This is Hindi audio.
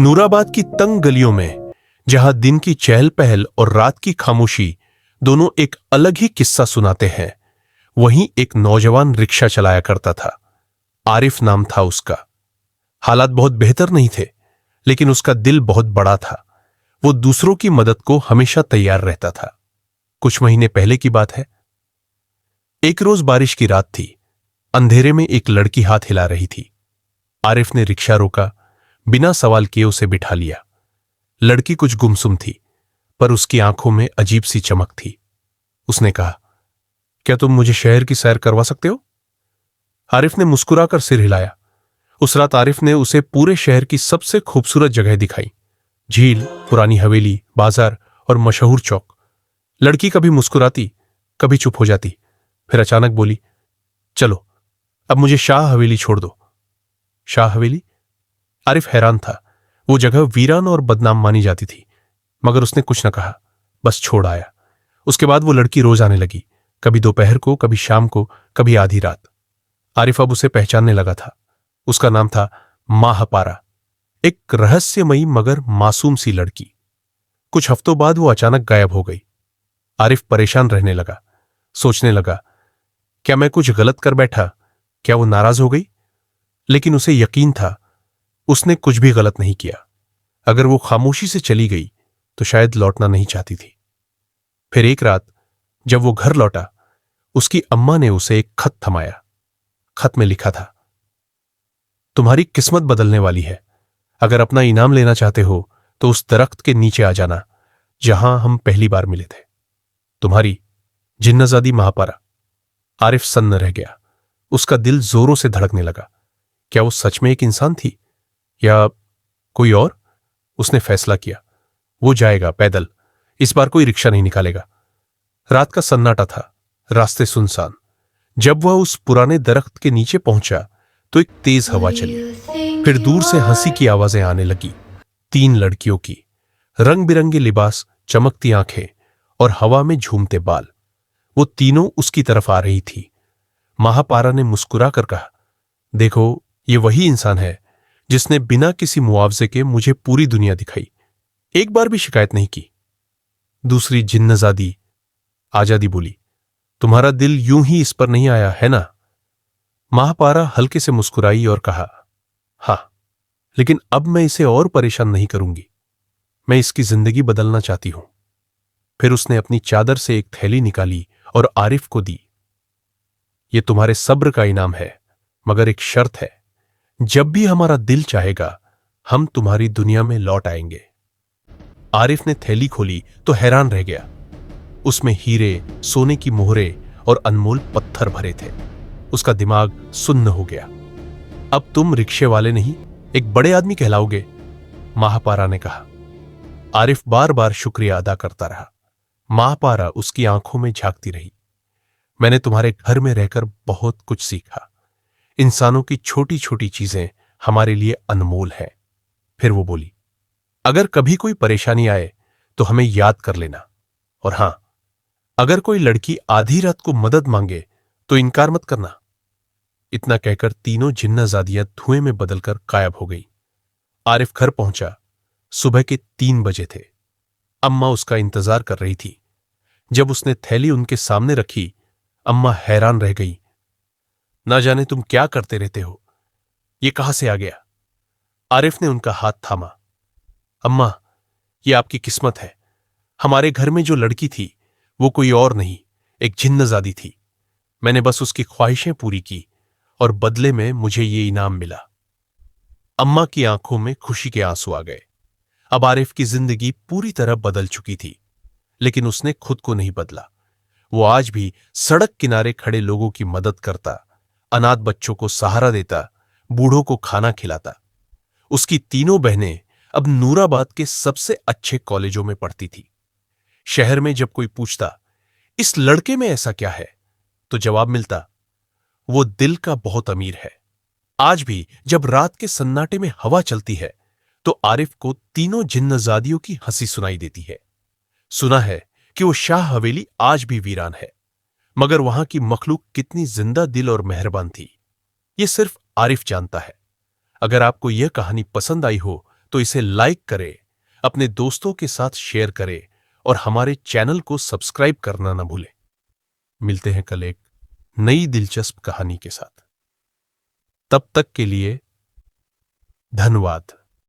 नूराबाद की तंग गलियों में, जहां दिन की चहल पहल और रात की खामोशी दोनों एक अलग ही किस्सा सुनाते हैं, वहीं एक नौजवान रिक्शा चलाया करता था। आरिफ नाम था उसका। हालात बहुत बेहतर नहीं थे, लेकिन उसका दिल बहुत बड़ा था। वो दूसरों की मदद को हमेशा तैयार रहता था। कुछ महीने पहले की बात है। एक रोज बारिश की रात थी। अंधेरे में एक लड़की हाथ हिला रही थी। आरिफ ने रिक्शा रोका, बिना सवाल किए उसे बिठा लिया। लड़की कुछ गुमसुम थी, पर उसकी आंखों में अजीब सी चमक थी। उसने कहा, क्या तुम मुझे शहर की सैर करवा सकते हो? आरिफ ने मुस्कुराकर सिर हिलाया। उस रात आरिफ ने उसे पूरे शहर की सबसे खूबसूरत जगह दिखाई। झील, पुरानी हवेली, बाजार और मशहूर चौक। लड़की कभी मुस्कुराती, कभी चुप हो जाती, फिर अचानक बोली, चलो अब मुझे शाह हवेली छोड़ दो। शाह हवेली? आरिफ हैरान था। वो जगह वीरान और बदनाम मानी जाती थी, मगर उसने कुछ न कहा, बस छोड़ आया। उसके बाद वो लड़की रोज आने लगी, कभी दोपहर को, कभी शाम को, कभी आधी रात। आरिफ अब उसे पहचानने लगा था। उसका नाम था माहपारा, एक रहस्यमयी मगर मासूम सी लड़की। कुछ हफ्तों बाद वो अचानक गायब हो गई। आरिफ परेशान रहने लगा, सोचने लगा, क्या मैं कुछ गलत कर बैठा? क्या वो नाराज हो गई? लेकिन उसे यकीन था, उसने कुछ भी गलत नहीं किया। अगर वो खामोशी से चली गई तो शायद लौटना नहीं चाहती थी। फिर एक रात जब वो घर लौटा, उसकी अम्मा ने उसे एक खत थमाया। खत में लिखा था, तुम्हारी किस्मत बदलने वाली है। अगर अपना इनाम लेना चाहते हो तो उस दरख्त के नीचे आ जाना जहां हम पहली बार मिले थे। तुम्हारी जिन्नजादी महापारा। आरिफ सन्न रह गया। उसका दिल जोरों से धड़कने लगा। क्या वो सच में एक इंसान थी या कोई और? उसने फैसला किया, वो जाएगा पैदल। इस बार कोई रिक्शा नहीं निकालेगा। रात का सन्नाटा था, रास्ते सुनसान। जब वह उस पुराने दरख्त के नीचे पहुंचा तो एक तेज हवा चली। फिर दूर से हंसी की आवाजें आने लगी। 3 लड़कियों की, रंग बिरंगे लिबास, चमकती आंखें और हवा में झूमते बाल। वो तीनों उसकी तरफ आ रही थी। महापारा ने मुस्कुराकर कहा, देखो, ये वही इंसान है जिसने बिना किसी मुआवजे के मुझे पूरी दुनिया दिखाई, एक बार भी शिकायत नहीं की। दूसरी जिन्नजादी आजादी बोली, तुम्हारा दिल यूं ही इस पर नहीं आया है ना? महापारा हल्के से मुस्कुराई और कहा, हां, लेकिन अब मैं इसे और परेशान नहीं करूंगी। मैं इसकी जिंदगी बदलना चाहती हूं। फिर उसने अपनी चादर से एक थैली निकाली और आरिफ को दी। यह तुम्हारे सब्र का इनाम है, मगर एक शर्त है, जब भी हमारा दिल चाहेगा हम तुम्हारी दुनिया में लौट आएंगे। आरिफ ने थैली खोली तो हैरान रह गया। उसमें हीरे, सोने की मोहरे और अनमोल पत्थर भरे थे। उसका दिमाग सुन्न हो गया। अब तुम रिक्शे वाले नहीं, एक बड़े आदमी कहलाओगे, महापारा ने कहा। आरिफ बार बार शुक्रिया अदा करता रहा। महापारा उसकी आंखों में झांकती रही। मैंने तुम्हारे घर में रहकर बहुत कुछ सीखा। इंसानों की छोटी छोटी चीजें हमारे लिए अनमोल हैं। फिर वो बोली, अगर कभी कोई परेशानी आए तो हमें याद कर लेना। और हां, अगर कोई लड़की आधी रात को मदद मांगे तो इनकार मत करना। इतना कहकर तीनों जिन्नजादियां धुएं में बदलकर गायब हो गई। आरिफ घर पहुंचा। सुबह के 3 बजे थे। अम्मा उसका इंतजार कर रही थी। जब उसने थैली उनके सामने रखी, अम्मा हैरान रह गई। ना जाने तुम क्या करते रहते हो, ये कहां से आ गया? आरिफ ने उनका हाथ थामा। अम्मा, ये आपकी किस्मत है। हमारे घर में जो लड़की थी वो कोई और नहीं, एक जिन्नजादी थी। मैंने बस उसकी ख्वाहिशें पूरी की और बदले में मुझे ये इनाम मिला। अम्मा की आंखों में खुशी के आंसू आ गए। अब आरिफ की जिंदगी पूरी तरह बदल चुकी थी, लेकिन उसने खुद को नहीं बदला। वो आज भी सड़क किनारे खड़े लोगों की मदद करता, अनाथ बच्चों को सहारा देता, बूढ़ों को खाना खिलाता। उसकी तीनों बहनें अब नूराबाद के सबसे अच्छे कॉलेजों में पढ़ती थी। शहर में जब कोई पूछता, इस लड़के में ऐसा क्या है, तो जवाब मिलता, वो दिल का बहुत अमीर है। आज भी जब रात के सन्नाटे में हवा चलती है तो आरिफ को तीनों जिन्नजादियों की हंसी सुनाई देती है। सुना है कि वो शाह हवेली आज भी वीरान है, मगर वहां की मखलूक कितनी जिंदा दिल और मेहरबान थी, ये सिर्फ आरिफ जानता है। अगर आपको यह कहानी पसंद आई हो तो इसे लाइक करें, अपने दोस्तों के साथ शेयर करें और हमारे चैनल को सब्सक्राइब करना न भूलें। मिलते हैं कल एक नई दिलचस्प कहानी के साथ। तब तक के लिए धन्यवाद।